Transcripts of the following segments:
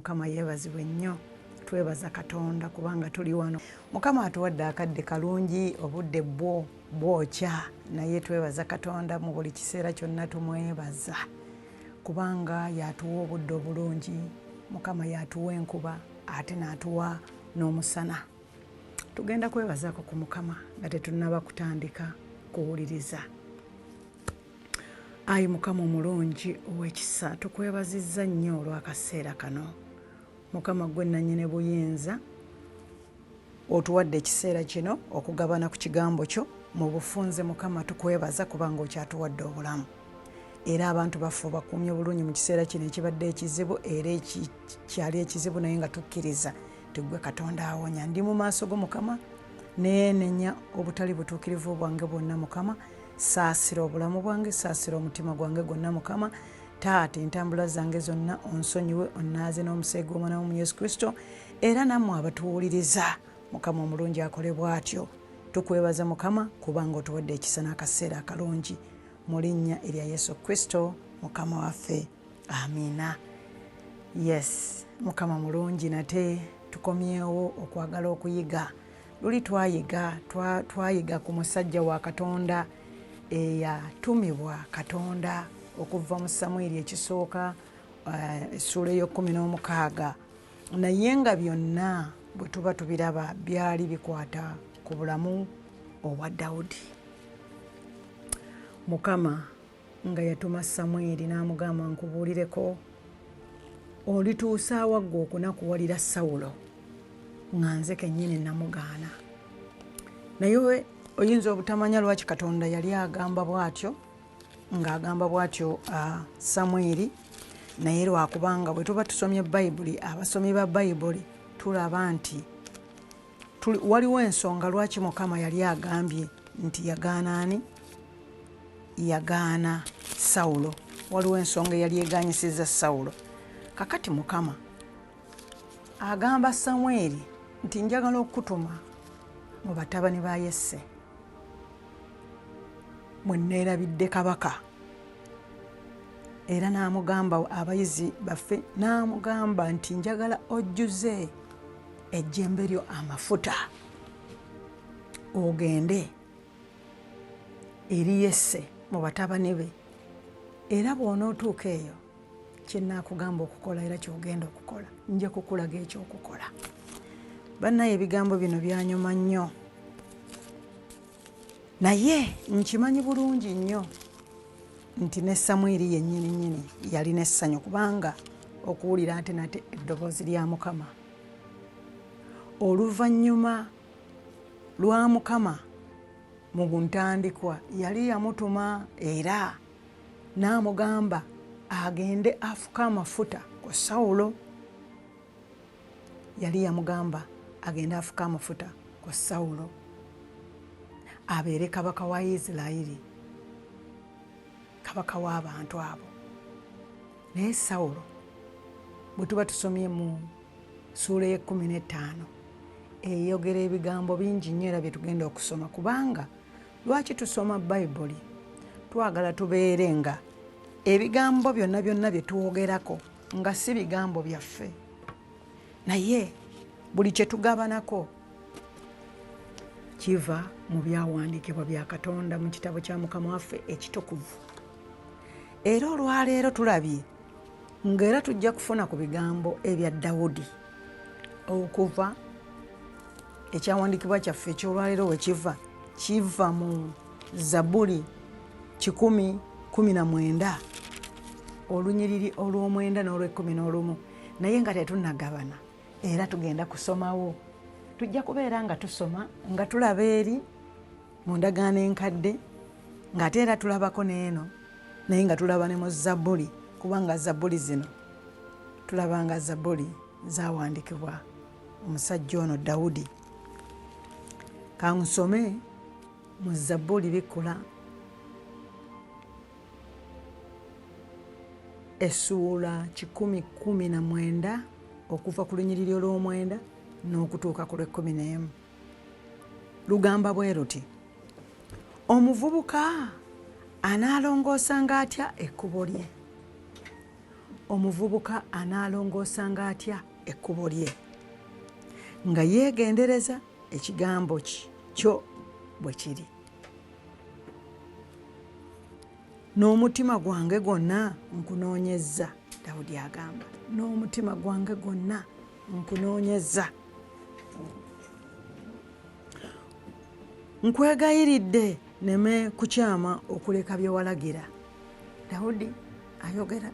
Mukama yeebazibwe nnyo. Twebaza Katonda kubanga tuli wano. Mukama atuwadde akadde kalungi, obudde bwokya, naye twebaza Katonda mu buli kiseera kyonna tumwebaza kubanga yatuwa obudde obulungi. Mukama yatuwa enkuba ate n'atuwa n'omusana. Tugenda kwebazaako ku Mukama nga tetunnaba kutandika kuwuliriza. Ayi Mukama omulungi ow'ekisa, tukwebazizza nnyo olw'akaseera kano. Mukama gwe nannyini buyinza, otuwadde ekiseera kino okugabana ku kigambo kyo mu bufunze. Mukama tukwebaza kubanga okyatuwadde obulamu, era abantu baffe bakumye bulungi mu kiseera kino ekibadde ekizibu, era kyali ekizibu naye nga tukkiriza tugwe Katonda awonya. Ndi mu maaso go Mukama, neenenya obutali butuukirivu bwange bwonna Mukama. Saasira obulamu bwange, saasira omutima gwange gwonna Mukama. Taata, entambula zange zonna onsonyiwe, onnaaze n'omuseega omwana mu Yesu Kristo, era nammwe abatuwuliriza Mukama omulungi akole bw'atyo. Tukwebaza Mukama kubanga otuwadde ekisa n'akaseera akalungi, mu linnya erya Yesu Kristo Mukama waffe, amiina. Yes, Mukama mulungi. Nate tukomyewo okwagala okuyiga. Luli twayiga ku musajja wa Katonda eyatumibwa Katonda okuva mu Samwiri ekisooka essula ey'okumin'omukaaga, naye nga byonna bwe tuba tubiraba byali bikwata ku bulamu obwa Dawudi. Mukama nga yatuma Samwiri n'amugamba nkubuulireko, olituusa wagga okunakuwalira Sawulo nga nze kennyini namugaana. Naye oyinza obutamanya lwaki Katonda yali agamba bw'atyo, ng'agamba bw'atyo Samwiri, naye lwakubanga bwe tuba tusomye Bayibuli, abasomi ba Bayibuli tulaba nti waliwo ensonga lwaki Mukama yali agambye nti yagaana ani? Yagaana Sawulo. Waliwo ensonga yali egaanyisizza Sawulo. Kakati Mukama agamba Samwiri nti njagala okutuma mu batabani ba Yese mwe neerabidde kabaka, era n'amugamba abayizi baffe, n'amugamba nti njagala ojjuze ejjembe lyo amafuta ogende eri Yese mu batabani be, era bw'onootuuka eyo kye nnaakugamba okukola era ky'ogenda okukola nja kukulaga ekyokukola. Bannaye ebigambo bino byanyuma nnyo, naye nkimanyi bulungi nnyo nti ne Samwiri yennyini yalina essanyu kubanga okuwulira ate nate eddoboozi lya Mukama oluvannyuma lwa Mukama mu buntandikwa yali yamutuma era n'amugamba agende afuke amafuta ku Sawulo. Yali yamugamba agende afuke amafuta ku Sawulo abeere kabaka wa Isirayiri, kabaka w'abantu abo. Naye Sawulo bwe tuba tusomye mu ssuula y'e15 eyogera ebigambo bingi nnyo era bye tugenda okusoma, kubanga lwaki tusoma Bayibuli? Twagala tubeere nga ebigambo byonna bye twogerako nga si bigambo byaffe, naye buli kye tugabanako kiva mu byawandiikibwa bya Katonda mu kitabo kya Mukama waffe ekitukuvu. Era olwaleero tulabye ng'era tujja kufuna ku bigambo ebya Dawudi okuva ekyawandiikibwa kyaffe ekyolwaleero we kiva mu Zabuli 119 olunyiriri olw'omwenda n'olw'11, naye nga tetunnagabana era tugenda kusomawo. Tujja kubeera nga tusoma nga tulaba eri mu ndagaano enkadde, ng'ate era tulabako n'eno, naye nga tulaba ne mu Zabuli, kubanga Zabuli zino tulaba nga Zabuli zawandiikibwa omusajja ono Dawudi. Kansome mu Zabuli bikula essuula 119 okuva ku lunyiriri olw'omwenda n'okutuuka ku lw'11. Lugamba bwe luti, omuvubuka anaalongoosanga atya ekkubo lye? omuvubuka anaalongoosanga atya ekkubo lye nga yeegendereza ekigambo kyo bwe kiri. N'omutima gwange gwonna nkunoonyezza, Dawudi agamba, n'omutima gwange gwonna nkunoonyezza. Nkwegayiridde neme kukyama okuleka bye walagira. Dawudi ayogera.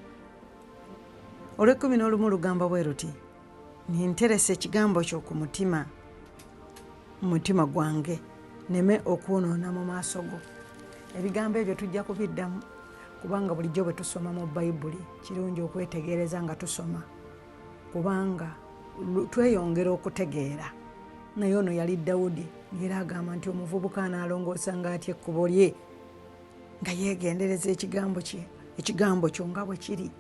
Olw'ekkumi n'olumu lugamba bwe ruti, ninteresa ekigambo kyo ku mutima, mu mutima gwange neme okwonoona mu maaso go. Ebigambo ebyo tujja kubiddamu kubanga bulijjo bwe tusoma mu Bayibuli kirungi okwetegereza nga tusoma kubanga tweyongera okutegeera. Naye ono yali Dawudi ng'era agamba nti omuvubuka anaalongoosanga atya ekkubo lye nga yeegendereza ekigambo kyo nga bwe kiri.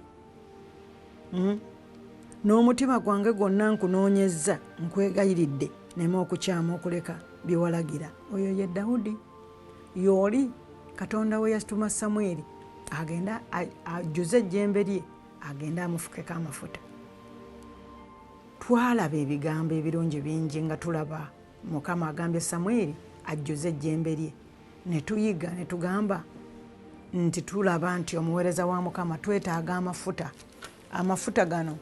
N'omutima gwange gwonna nkunoonyezza, nkwegayiridde neme okukyama okuleka bye walagira. Oyo ye Dawudi y'oli Katonda we yasituma Samweri agenda ajjuze ejjembe lye agenda amufukeko amafuta. Twalaba ebigambo ebirungi bingi nga tulaba Mukama agambye Samweri ajjuze ejjembe lye, ne tuyiga ne tugamba nti tulaba nti omuweereza wa Mukama twetaaga amafuta gano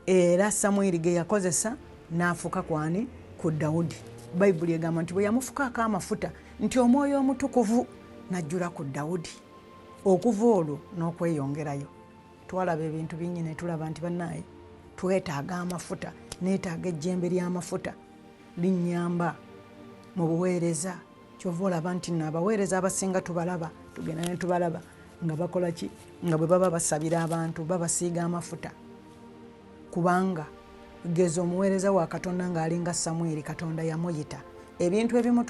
era Samweri ge yakozesa n'afuka kwani ku Dawudi. Bayibuli egamba nti bwe yamufukako amafuta nti omwoyo omutukuvu najjula ku Dawudi. Okuva olwo n'okweyongerayo twalaba ebintu bingi ne tulaba nti bannaaye twetaaga amafuta, neetaaga ejjembe ly'amafuta linnyamba mu buweereza. Kyova olaba nti abaweereza abasinga tubalaba, tugenda ne tubalaba nga bakola ki? Nga bwe baba basabira abantu babasiiga amafuta. Kubanga geza omuweereza wa Katonda ng'alinga Samweri, Katonda yamuyita. Ebintu ebimu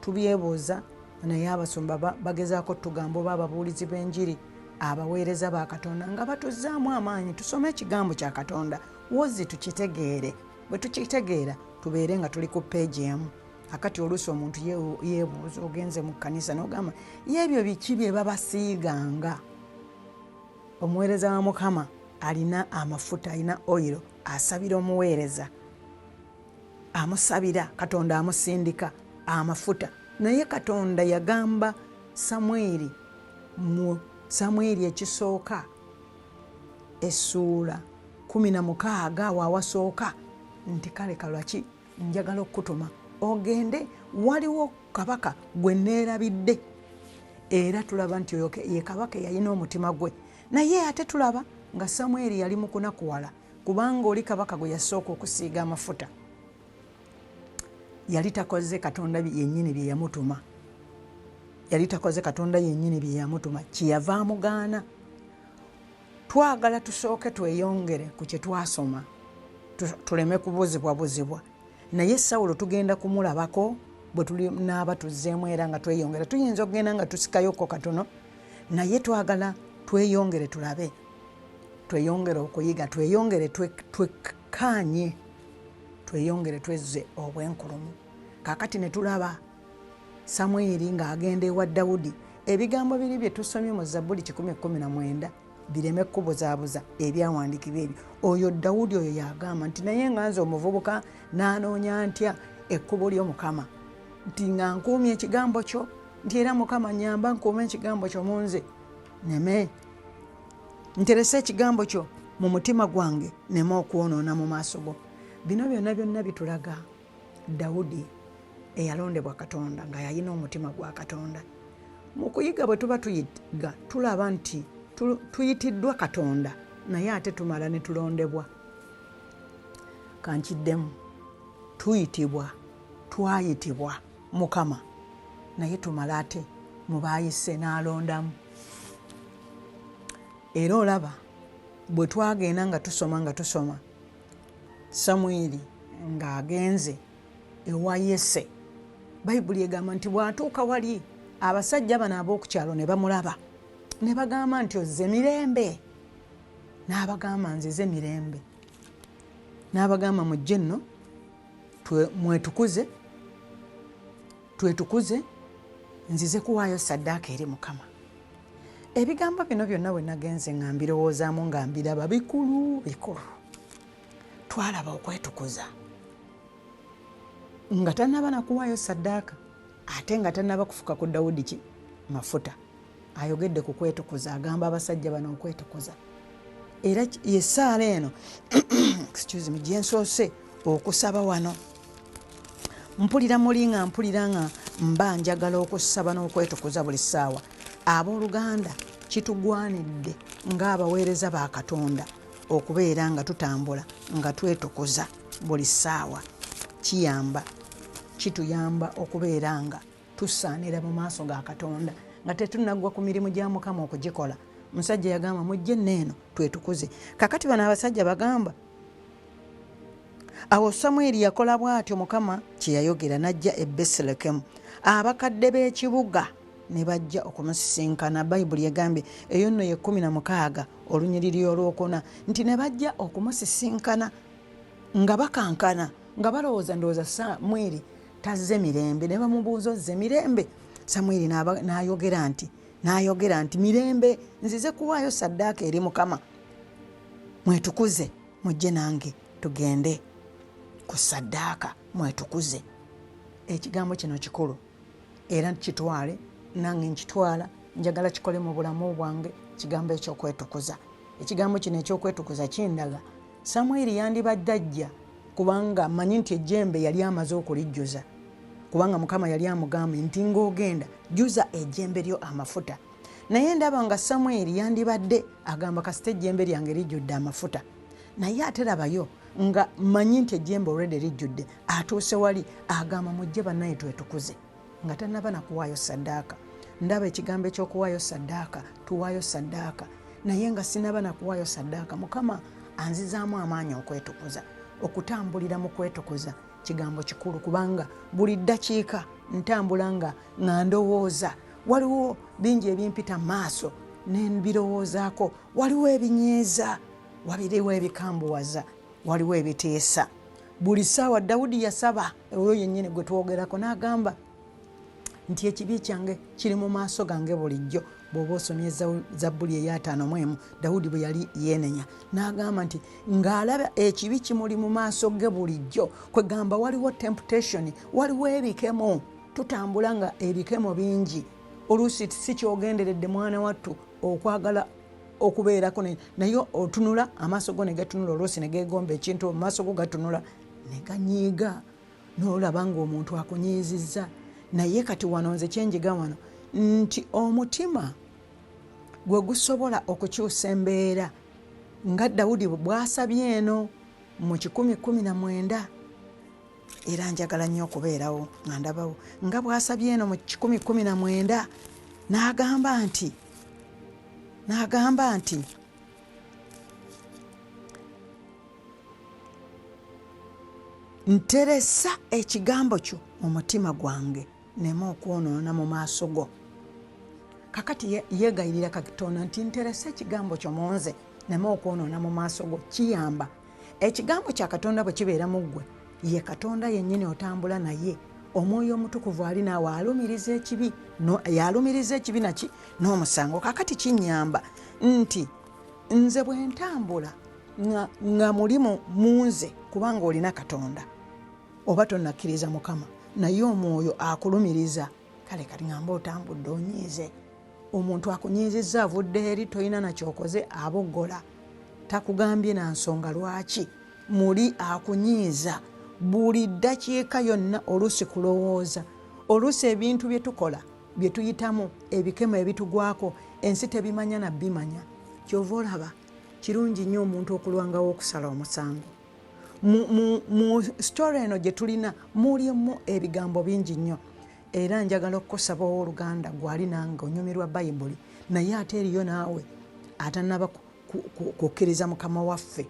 tubyebuuza naye abasumba bagezaako tugamba oba ababuulizi b'enjiri, abaweereza ba Katonda nga batuzzaamu amaanyi tusome ekigambo kya Katonda wozi tukitegeere. Bwe tukitegeera tubeere nga tuli ku peegi emu. Akati oluusi omuntu yeebuuza, ogenze mu kkanisa n'ogamba y'ebyo biki bye babasiiganga? Omuweereza wa Mukama alina amafuta, alina oyiro, asabira omuweereza, amusabira, Katonda amusindika amafuta. Naye Katonda yagamba Samweri mu Samweri ekisooka essuula 16 waawasooka nti kale kalwaki njagala okutuma ogende, waliwo kabaka gwe neerabidde. Era tulaba nti oyo ye kabaka yalina omutima gwe. Naye ate tulaba nga Samweri yali mu kunakuwala kubanga oli kabaka gwe yasooka okusiiga amafuta yali takoze Katonda yennyini bye yamutuma. Kiyava amugaana. Twagala tusooke tweyongere ku kye twasoma tuleme kubuzibwabuzibwa. Naye Sawulo tugenda kumulabako bwe tuli naaba tuzzeemu era nga tweyongera. Tuyinza okugenda nga tusikayoko katono, naye twagala tweyongere tulabe, tweyongere okuyiga, tweyongere twekkaanye, tweyongere twezze obwenkulumu. Kaakati ne tulaba Samweri ng'agenda ewa Dawudi. Ebigambo biri bye tusomye mu Zabbuli 119 bireme kubuzaabuza ebyawandiikibwa ebyo. Oyo Dawudi oyo yagamba nti naye nga nze omuvubuka n'anoonya ntya ekkubo ly'Omukama, nti nga nkuumye ekigambo kyo, nti era Mukama nyamba nkuume ekigambo kyo mu nze, neme nterese ekigambo kyo mu mutima gwange neme okwonoona mu maaso go. Bino byonna bitulaga Dawudi eyalondebwa Katonda nga yalina omutima gwa Katonda. Mu kuyiga bwe tuba tuyiga tulaba nti tuyitiddwa Katonda naye ate tumala ne tulondebwa. Kankiddemu twayitibwa Mukama naye tumala ate mu baayise n'alondamu. Era olaba bwe twagenda nga tusoma Samweri ng'agenze ewa Yese, Bayibuli egamba nti bw'atuuka wali abasajja bano ab'okukyalo ne bamulaba ne bagamba nti ozze mirembe. N'abagamba nzize mirembe. N'abagamba mujje nno twetukuze nzize kuwaayo ssaddaaka eri Mukama. ebigambo bino byonna bwe nagenze nga mbirowoozaamu nga mbiraba bikulu twalaba okwetukuza nga tannaba nakuwaayo saddaaka ate nga tannaba kufuka ku Dawudi mafuta. Ayogedde ku kwetukuza, agamba abasajja bano okwetukuza. Era yessaala eno excuse me, gye nsoose okusaba wano. Mpulira muli nga mpulira nga mba njagala okusaba n'okwetukuza buli ssaawa. Abooluganda kitugwanidde ng'abaweereza ba Katonda okubeera nga tutambula nga twetukuza buli ssaawa. Kituyamba okubeera nga tusaanira mu maaso ga Katonda nga tetunaggwa ku mirimu gya Mukama okugikola. Musajja yagamba mujje nneeno twetukuze. Kakati bano abasajja bagamba awo Samwiri yakola bw'atyo Mukama kye yayogera, n'ajja e Besirekemu. Abakadde b'ekibuga ne bajja okumusisinkana. Bayibuli egambye eyo nno ye 16 olunyiriri olwokuna nti ne bajja okumusisinkana nga bakankana nga balowooza ndowooza Samwiri tazze mirembe. Ne bamubuuza ozze mirembe? Samwiri n'ayogera nti mirembe, nzize kuwaayo saddaaka eri Mukama. Mwetukuze, mujje nange tugende ku saddaaka, mwetukuze. Ekigambo kino kikulu era kitwale, nange nkitwala, njagala kikole mu bulamu bwange. Kigambo ekyokwetukuza. Ekigambo kino ekyokwetukuza kindaga Samwiri yandibadde ajja kubanga manyi nti ejjembe yali amaze okulijjuza, kubanga Mukama yali amugambye nti ng'ogenda jjuza ejjembe lyo amafuta. Naye ndaba nga Samwiri yandibadde agamba kasita ejjembe lyange lijjudde amafuta. Naye ate labayo nga manyi nti ejjembe olwedde lijjudde, atuuse wali agamba mujje bannaye twetukuze nga tannaba nakuwaayo saddaaka. Ndaba ekigambo ekyokuwaayo saddaaka, tuwaayo saddaaka. Naye nga sinaba nakuwaayo saddaaka, Mukama anzizaamu amaanyi okwetukuza. Okutambulira mu kwetukuza kigambo kikulu kubanga buli ddakiika ntambula nga ndowooza. Waliwo bingi ebimpita maaso n'embirowoozaako, waliwo ebinyeeza, waliwo ebikambuwaza, waliwo ebiteesa. Buli ssaawa Dawudi yasaba, oyo yennyini gwe twogerako, n'agamba nti ekibi kyange kiri mu maaso gange bulijjo. Bw'oba osomye Zabbuli eya 51 Dawudi bwe yali yeenenya n'agamba nti ng'alaba ekibi kimuli mu maaso ge bulijjo, kwegamba waliwo temptation, waliwo ebikemo. Tutambula nga ebikemo bingi. Oluusi si kyogenderedde mwana wattu okwagala okubeerako, naye otunula amaaso go ne gatunula, oluusi ne geegomba ekintu, amaaso go gatunula ne ganyiiga, n'olaba ng'omuntu akunyiizizza. Naye kati wano nze kyenjiga wano nti omutima gwe gusobola okukyusa embeera nga Dawudi bw'asabye eno mu 10:19. Era njagala nnyo okubeerawo nga ndabawo nga bw'asabye eno mu 10:19 n'agamba nti nteresa ekigambo kyo mu mutima gwange neme okwonoona mu maaso go. Kakati yeegayirira Katonda nti nteresa ekigambo kyo mu nze neme okwonoona mu maaso go. Kiyamba ekigambo kya Katonda bwe kibeera mu ggwe, ye Katonda yennyini otambula naye. Omwoyo omutukuvu ali naawe alumiriza ekibi, yalumiriza ekibi naki n'omusango. Kakati kinyamba nti nze bwe ntambula nga mulimu mu nze kubanga olina Katonda, oba tonnakkiriza Mukama naye omwoyo akulumiriza, kale kati ngamba otambudde onyiize. Omuntu akunyiizizza avudde eri, toyina nakyokoze, aboggola. Takugambye na nsonga lwaki. Muli akunyiiza buli ddakiika yonna. Oluusi kulowooza, oluusi ebintu bye tukola bye tuyitamu, ebikemo ebitugwako, ensi tebimanya na bimanya. Kyova olaba kirungi nnyo omuntu okulwangawo okusala omusango. Mu story eno gye tulina mulimu ebigambo bingi nnyo, era njagala okukusaba owooluganda gwali nange onyumirwa Bayibuli naye ate eriyo naawe atannaba kukkiriza Mukama waffe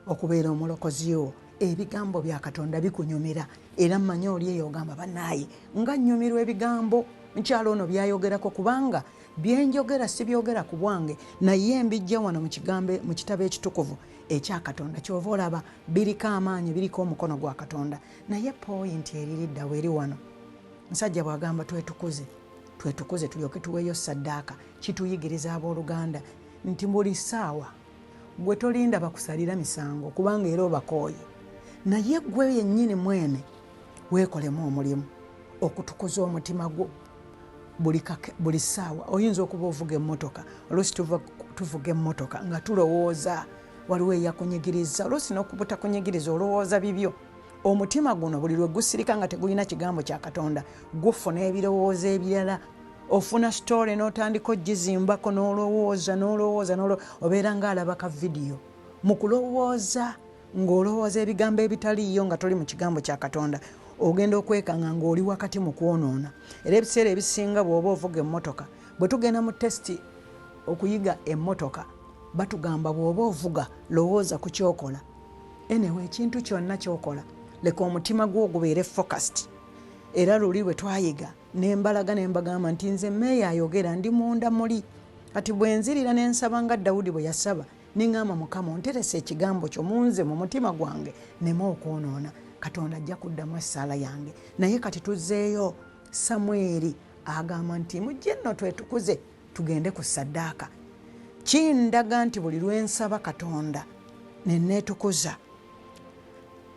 okubeera omulokozi wo. Ebigambo bya Katonda bikunyumira era mmanyi oli eyo ogamba bannaaye nga nnyumirwa ebigambo nkyalo ono byayogerako, kubanga byenjogera si byogera ku bwange naye mbijja wano mu kitabo ekitukuvu ekya Katonda. Kyova olaba biriko amaanyi, biriko omukono gwa Katonda. Naye point eririddawo eri wano, musajja bw'agamba twetukuze twetukuze tulyoke tuweeyo saddaaka. Kituyigiriza abooluganda nti buli ssaawa gwe tolinda bakusalira misango kubanga era obakooye, naye gwe yennyini mwene weekolemu omulimu okutukuza omutima gwo. Buli ssaawa oyinza okuba ovuga emmotoka, oluusi tuvuga emmotoka nga tulowooza waliwo eyakunyigiriza, oluusi n'okubutakunyigiriza olowooza bibyo. Omutima guno buli lwe gusirika nga tegulina kigambo kya Katonda gufuna ebirowoozo ebirala. Ofuna sitole n'otandika ogizimbako n'olowooza obeera ng'alaba ka vidiyo. Mu kulowooza ng'olowooza ebigambo ebitaliiyo nga toli mu kigambo kya Katonda, ogenda okwekanga ng'oli wakati mu kwonoona. Era ebiseera ebisinga bw'oba ovuga emmotoka, bwe tugenda mu tesiti okuyiga emmotoka batugamba bw'oba ovuga lowooza ku kyokola. Anyway, ekintu kyonna kyokola leka omutima gwo gubeere focused. Era luli bwe twayiga nembalaga nembagamba nti nze meeya ayogera ndi munda muli. Kati bwe nzirira ne nsaba nga Dawudi bwe yasaba, niŋŋamba Mukama onterese ekigambo kyo munze mu mutima gwange nneme okwonoona. Katonda ajja kuddamu essaala yange. Naye kati tuzzeeyo Samweri agamba nti mujje nno twetukuze tugende ku saddaaka. Kindaga nti buli lwe nsaba Katonda ne neetukuza,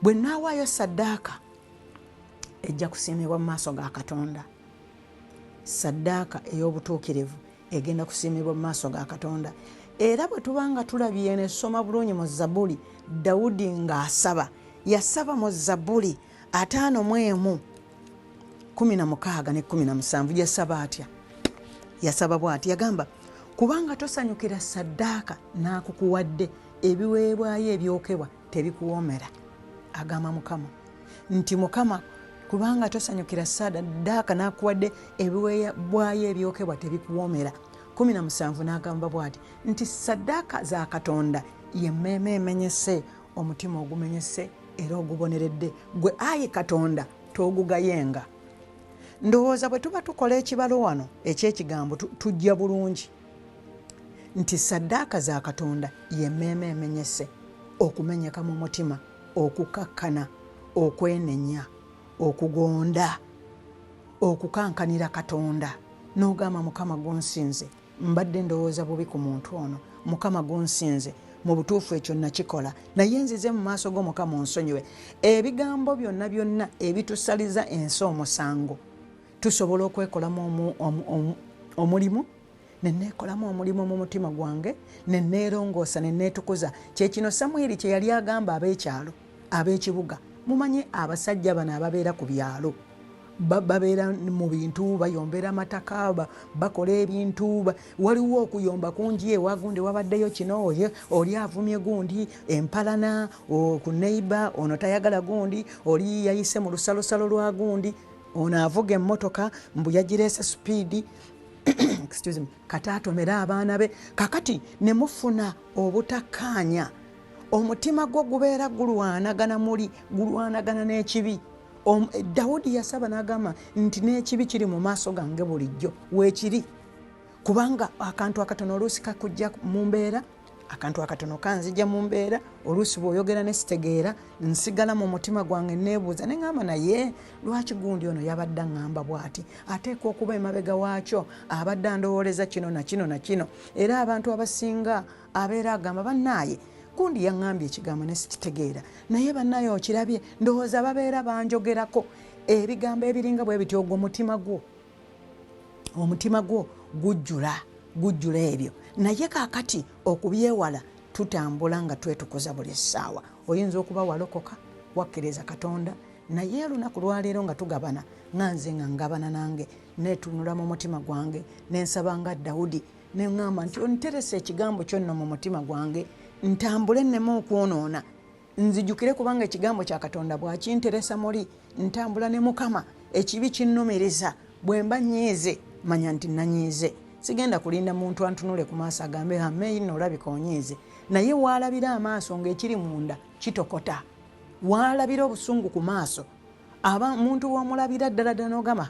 bwe nnaawaayo saddaaka ejja kusiimibwa mu maaso ga Katonda. Saddaaka ey'obutuukirivu egenda kusiimibwa mu maaso ga Katonda. Era bwe tubanga tulabye n'essoma bulungi mu Zabbuli, Dawudi ng'asaba, yasaba mu Zabbuli 51:16 ne 17. Yasaba atya? Yasaba bw'ati, yagamba kubanga tosanyukira saddaaka n'akukuwadde ebiweebwayo ebyokebwa tebikuwoomera. Agamba Mukama nti Mukama kubanga tosanyukira saddaaka n'akuwadde ebiweebwayo ebyokebwa tebikuwoomera. 17 n'agamba bw'ati nti saddaaka za Katonda y'emmeeme emenyese, omutima ogumenyese era oguboneredde. Gwe ayi Katonda toogugayenga. Ndowooza bwe tuba tukola ekibalo wano eky'ekigambo tujja bulungi nti saddaaka za Katonda y'emmeeme emenyese, okumenyeka mu mutima, okukakkana, okwenenya, okugonda, okukankanira Katonda n'ogamba Mukama gonsinze, mbadde ndowooza bubi ku muntu ono, Mukama gonsinze, mu butuufu ekyo nakikola, naye nzize mu maaso g'Omukama onsonyiwe. Ebigambo byonna ebitusaliza ensi omusango tusobola okwekolamu omulimu, neneekolamu omulimu mu mutima gwange, neneerongoosa, neneetukuza. Kyekino Samwiri kye yali agamba ab'ekyalo, ab'ekibuga. Mumanyi abasajja bano ababeera ku byalo babeera mu bintu, bayombera amataka, bakola ebintu, waliwo okuyomba kungi, ewagundi wabaddeyo kino, oli avumye gundi, empalana ku neighbor, ono tayagala gundi, oli yayise mu lusalosalo lwa gundi, ono avuga emmotoka mbu yagireese speed excuse me, kati atomera abaana be. Kakati ne mufuna obutakkaanya, omutima gwo gubeera gulwanagana n'ekibi. Dawudi yasaba n'agamba nti n'ekibi kiri mu maaso gange bulijjo weekiri, kubanga akantu akatono oluusi kakujja mu mbeera, akantu akatono kanzija mu mbeera, oluusi bw'oyogera ne sitegeera, nsigala mu mutima gwange neebuuza ne ŋŋamba naye lwaki gundi ono yabadde aŋŋamba bw'ati, ateekwa okuba emabega waakyo abadde andowooleza kino na kino na kino. Era abantu abasinga abeera agamba bannaaye gundi yaŋŋambye ekigambo ne sikitegeera, naye bannaaye okirabye, ndowooza babeera banjogerako ebigambo ebiringa bwe bityo. Ogwo omutima gwo gujjula ebyo. Naye kaakati okubyewala tutambula nga twetukuza buli ssaawa. Oyinza okuba walokoka wakkiriza Katonda, naye lunaku lwaleero nga tugabana, nganze nga ngabana nange, neetunula mu mutima gwange, nensaba nga Dawudi, neŋŋamba nti onterese ekigambo kyonna mu mutima gwange, ntambule nneme okwonoona, nzijukire kubanga ekigambo kya Katonda bw'akinteresa muli, ntambula ne Mukama, ekibi kinnumiriza, bwe mba nyiize manya nti nanyiize. Sigenda kulinda muntu antunule ku maaso agambe ameeyi nno olabika onyiize, naye waalabira amaaso ng'ekiri munda kitokota, waalabira obusungu ku maaso, muntu wamulabira ddala n'ogamba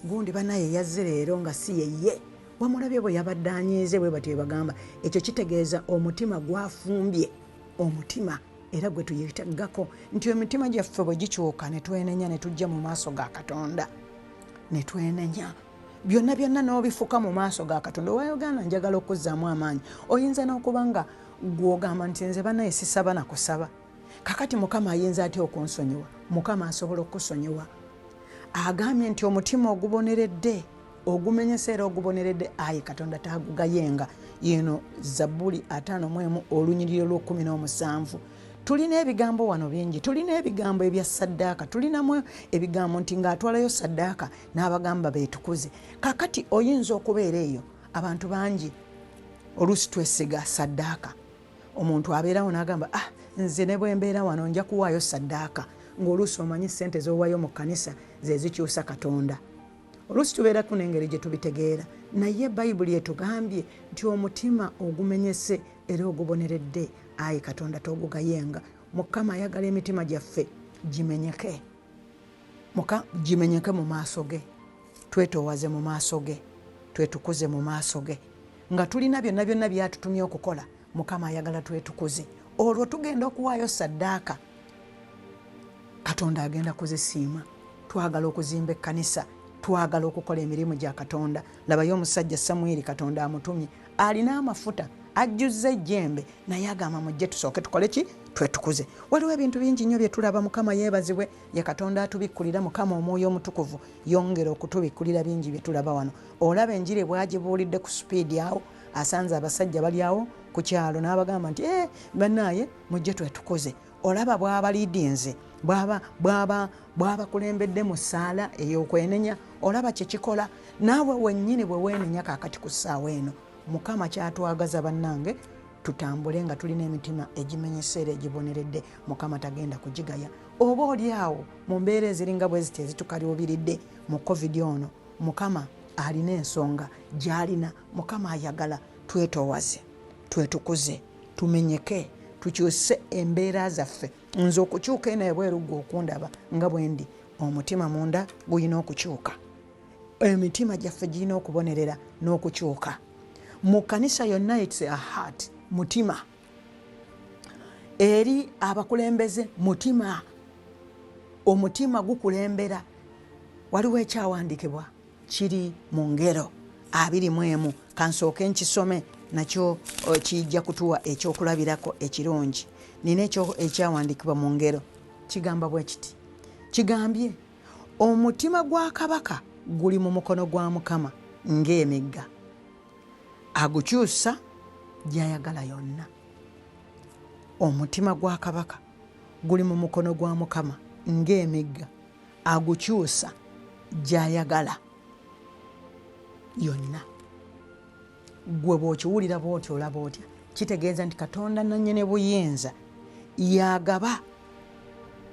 gundi bannaye yazze leero nga si yeye, wamulabye bwe yabadde anyiize bwe batyo bagamba. Ekyo kitegeeza omutima gwafumbye, omutima era gwe tuyitaggako nti emitima gyaffe bwe gikyuka ne twenenya ne tujja mu maaso ga Katonda ne twenenya byonna byonna n'obifuka mu maaso ga Katonda wayogana njagala okuzzaamu amaanyi oyinza n'okuba nga gw'ogamba nti nze banaye sisaba na kusaba kakati Mukama ayinza atya okunsonyiwa Mukama asobola okusonyiwa agambye nti omutima oguboneredde ogumenyese era oguboneredde ayi Katonda tagugayenga yeno Zabbuli 51 olunyiriro lw'17 tulina ebigambo wano bingi tulina ebigambo ebya saddaaka tulinamu ebigambo nti ng'atwalayo saddaaka n'abagamba beetukuze kakati oyinza okubeera eyo abantu bangi oluusi twesiga saddaaka omuntu abeerawo n'agamba nze ne bwe mbeera wano nja kuwaayo saddaaka ng'oluusi omanyi ssente z'owaayo mu kkanisa ze zikyusa Katonda oluusi tubeeraku n'engeri gye tubitegeera naye Bayibuli etugambye nti omutima ogumenyese era oguboneredde ayi Katonda togugayenga Mukama ayagala emitima gyaffe gimenyeke gimenyeke mu maaso ge twetoowaze mu maaso ge twetukuze mu maaso ge nga tulina byonna byonna byatutumye okukola Mukama ayagala twetukuze olwo tugenda okuwaayo saddaaka Katonda agenda kuzisiima twagala okuzimba ekkanisa twagala okukola emirimu gya Katonda labayo omusajja Samwiri Katonda amutumye alina amafuta ajjuzza ejjembe naye agamba mujje tusooke tukole ki twetukuze waliwo ebintu bingi nnyo bye tulaba Mukama yeebazibwe ye Katonda atubikkulira Mukama omwoyo omutukuvu yongera okutubikkulira bingi bye tulaba wano olaba enjiri bwagibuulidde ku supiidi awo asanze abasajja bali awo ku kyalo n'abagamba nti bannaaye mujje twetukuze olaba bw'aba liidinze bw'aba kulembedde mu ssaala ey'okwenenya olaba kye kikola naawe wennyini bwe weenenya kaakati ku ssaawa eno Mukama kyatwagaza bannange tutambule nga tulina emitima egimenyese era egiboneredde Mukama tagenda kugigaya oba oli awo mu mbeera eziringa bwe ziti ezitukaliubiridde mu covid ono Mukama alina ensonga gy'alina Mukama ayagala twetoowaze twetukuze tumenyeke tukyuse embeera zaffe nze okukyuka eno ebweru gwe okundaba nga bwe ndi omutima munda gulina okukyuka emitima gyaffe girina okubonerera n'okukyuka mu kanisa yonna it's a heart mutima eri abakulembeze mutima omutima gukulembera waliwo ekyawandiikibwa kiri mu Ngero 21 kansooke nkisome nakyo kijja kutuwa ekyokulabirako ekirungi nina ekyawandiikibwa mu Ngero kigamba bwe kiti kigambye omutima gwa kabaka guli mu mukono gwa Mukama ng'emigga agukyusa gy'ayagala yonna omutima gwa kabaka guli mu mukono gwa Mukama ng'emigga agukyusa gy'ayagala yonna gwe bw'okiwulira bw'oti olaba otya kitegeeza nti Katonda nannyini buyinza yagaba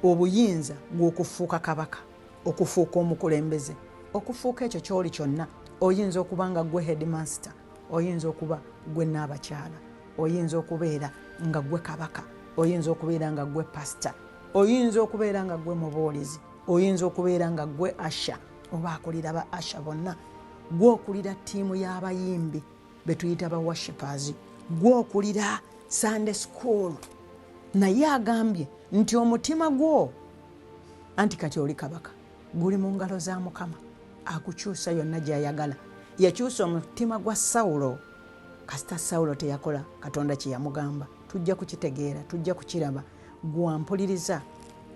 obuyinza bw'okufuuka kabaka okufuuka omukulembeze okufuuka ekyo ky'oli kyonna oyinza okuba nga gwe headmaster oyinza okuba gwe n'abakyala oyinza okubeera nga gwe kabaka oyinza okubeera nga gwe pastor oyinza okubeera nga gwe mubuulizi oyinza okubeera nga gwe asha oba akulira ba asha bonna gwe okulira ttiimu y'abayimbi betuyita ba worshipers gwe okulira Sunday school naye agambye nti omutima gwo anti kati oli kabaka guli mu ngalo za Mukama akukyusa yonna gy'ayagala yakyusa omutima gwa Sawulo kasita Sawulo teyakola Katonda kye yamugamba tujja kukitegeera tujja kukiraba gwampuliriza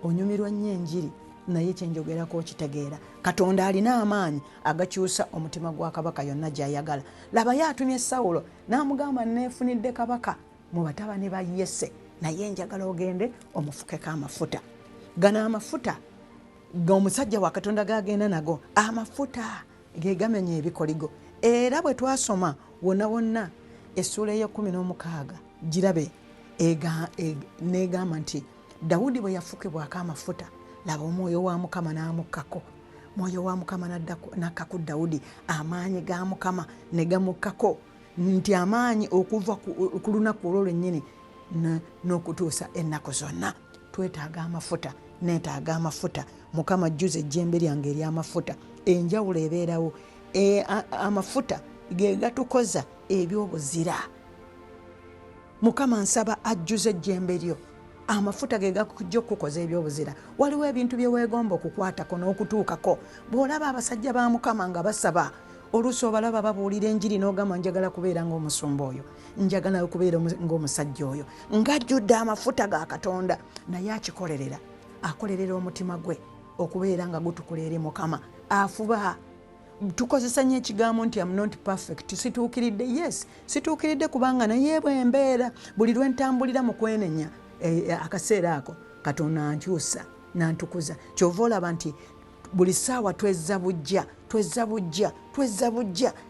onyumirwa nnyo enjiri naye kyenjogerako okitegeera Katonda alina amaanyi agakyusa omutima gwa kabaka yonna gy'ayagala laba yatumye Sawulo n'amugamba neefunidde kabaka mu batabani ba Yese naye njagala ogende omufukeko amafuta gano amafuta omusajja wa Katonda gagenda nago amafuta ge gamenya ebikoligo era bwe twasoma wonna wonna essula eya16 girabe negamba nti Dawudi bwe yafukibwako amafuta laba omwoyo wa Mukama n'amukkako mwoyo wa Mukama n'akkaku Dawudi amaanyi ga Mukama ne gamukkako nti amaanyi okuva ku lunaku olwo lwennyini n'okutuusa ennaku zonna twetaaga amafuta neetaaga amafuta Mukama jjuza ejjembe lyange ery'amafuta enjawulo ebeerawo amafuta ge gatukoza ebyobuzira Mukama nsaba ajjuza ejjembe lyo amafuta ge gakujja okukoza ebyobuzira waliwo ebintu bye weegomba okukwatako n'okutuukako bw'olaba abasajja ba Mukama nga basaba oluusi obalaba babuulira enjiri n'ogamba njagala kubeera ng'omusumba oyo, njagala kubeera ng'omusajja oyo ng'ajjudde amafuta ga Katonda, naye akikolerera, akolerera omutima gwe okubeera nga gutukula eri Mukama. Afuba. Tukozesa nnyo ekigambo nti am not perfect, situukiridde. Yes, situukiridde kubanga naye bwembeera buli lwe ntambulira mu kwenenya akaseera ako Katonda ankyusa nantukuza. Kyova olaba nti buli ssaawa twezza bujja.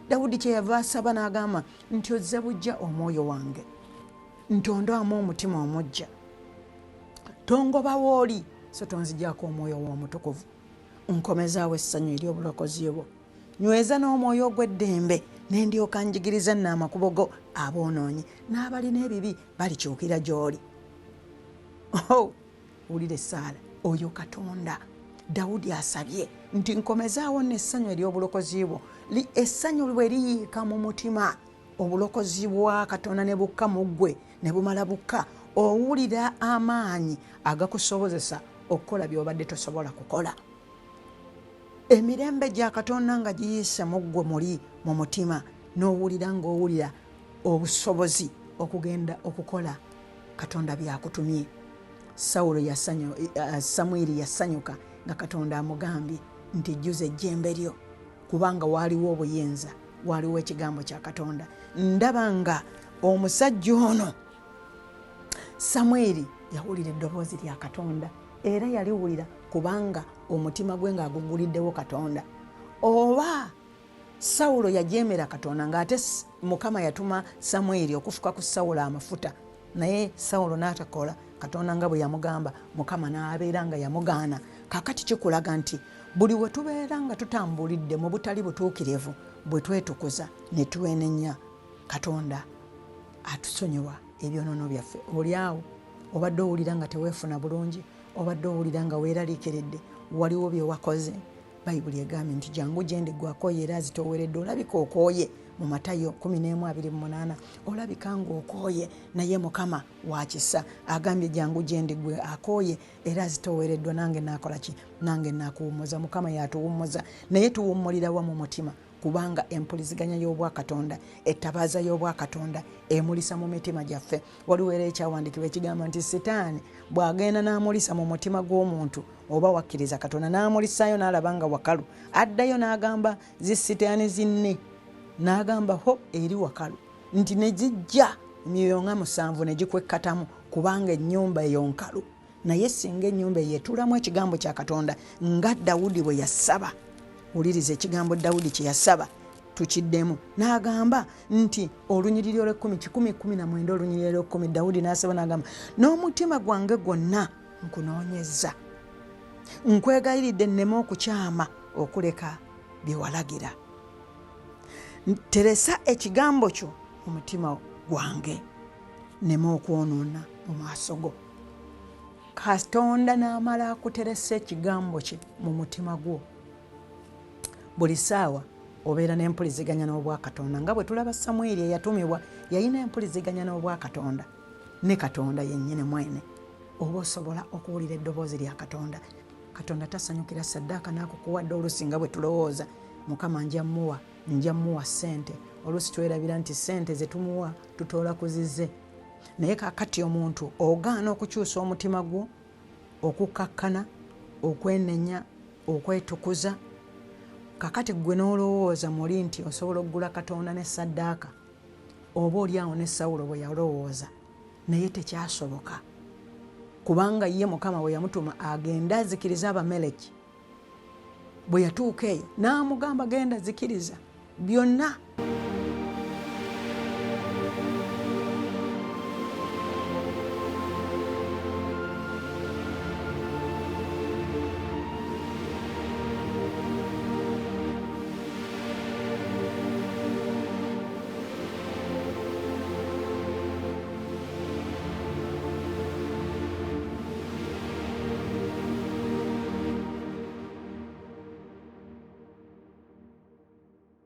Dawudi kyeyava asaba n'agamba nti ozza bujja omwoyo wange, ntondwamu omutima omujja, tongoba wooli so tonzigyako omwoyo w'omutukuvu. Nkomezaawo essanyu ery'obulokozi bwo, nyweza n'omwoyo ogw'eddembe, ne ndyoka njigiriza n'amakubo go aboonoonyi, n'abalina ebibi balikyukira gy'oli. Wulira essaala oyo Katonda. Dawudi asabye nti nkomezaawo n'essanyu ery'obulokozi bwo. Essanyu bwe liyiika mu mutima, obulokozi bwa Katonda ne bukka mu ggwe, ne bumala bukka, owulira amaanyi agakusobozesa okukola by'obadde tosobola kukola. Emirembe gya Katonda nga giyiise mu ggwe muli mu mutima, n'owulira ng'owulira obusobozi okugenda okukola Katonda byakutumye. Samwiri yasanyuka nga Katonda amugambye nti jjuza ejjembe lyo, kubanga waaliwo obuyinza, waaliwo ekigambo kya Katonda. Ndaba nga omusajja ono Samwiri yawulira eddoboozi lya Katonda, era yaliwulira kubanga omutima gwe ng'aguguliddewo Katonda. Oba Sawulo yajeemera Katonda ng'ate Mukama yatuma Samwiri okufuka ku Sawulo amafuta, naye Sawulo n'atakola Katonda nga bwe yamugamba, Mukama n'abeera nga yamugaana. Kakati kikulaga nti buli we tubeera nga tutambulidde mu butali butuukirivu, bwe twetukuza ne twenenya Katonda atusonyiwa ebyonoono byaffe. Oliawo obadde owulira nga teweefuna bulungi, obadde owulira nga weeraliikiridde, waliwo bye wakoze. Bayibuli egambye nti jangu gye ndi ggwe akooye era azitooweredde. Olabika okooye mu Matayo 11:28, olabika ng'okooye naye Mukama wakisa. Agambye jangu gye ndi ggwe akooye era azitoowereddwa, nange naakola ki? Nange naakuwummuza. Mukama yatuwummuza, naye tuwummulira wa mu mutima, kubanga empuliziganya y'obwakatonda, ettabaaza y'obwakatonda emulisa mu mitima gyaffe. Waliwo era ekyawandiikibwa ekigamba nti Setaani bw'agenda n'amulisa mu mutima gw'omuntu oba wakkiriza Katonda n'amulisaayo n'alaba nga wakalu, addayo n'agamba zisitaani zinne, n'agamba ho eri wakalu nti ne zijja emyoyo nga 7 ne gikwekkatamu, kubanga ennyumba eyo nkalu. Naye singa ennyumba yeetulamu ekigambo kya Katonda nga Dawudi bwe yasaba, wuliriza ekigambo Dawudi kye yasaba, tukiddemu. N'agamba nti olunyiriri olw'10, 19 olunyiriri olw'10, Dawudi n'asaba n'agamba n'omutima gwange gwonna nkunoonyezza, nkwegayiridde nneme okukyama okuleka bye walagira. Teresa ekigambo kyo mu mutima gwange nneme okwonoona mu maaso go. Katonda n'amala akuteresa ekigambo kye mu mutima gwo, buli ssaawa obeera n'empuliziganya n'obwakatonda. Nga bwe tulaba Samwiri eyatumibwa yalina empuliziganya n'obwakatonda ne Katonda yennyini mwene. Oba osobola okuwulira eddoboozi lya Katonda. Katonda tasanyukira ssaddaaka n'akukuwadde oluusi nga bwe tulowooza Mukama nja muwa ssente. Oluusi twerabira nti ssente ze tumuwa tutoola kuzize. Naye kakati omuntu ogaana okukyusa omutima gwo, okukkakkana, okwenenya, okwetukuza, kakati gwe n'olowooza muli nti osobola okugula Katonda ne ssaddaaka, oba oliawo ne Sawulo bwe yalowooza, naye tekyasoboka, kubanga ye Mukama bwe yamutuma agenda azikiriza Abameleki. Bwe yatuuka eyo n'amugamba genda zikiriza byonna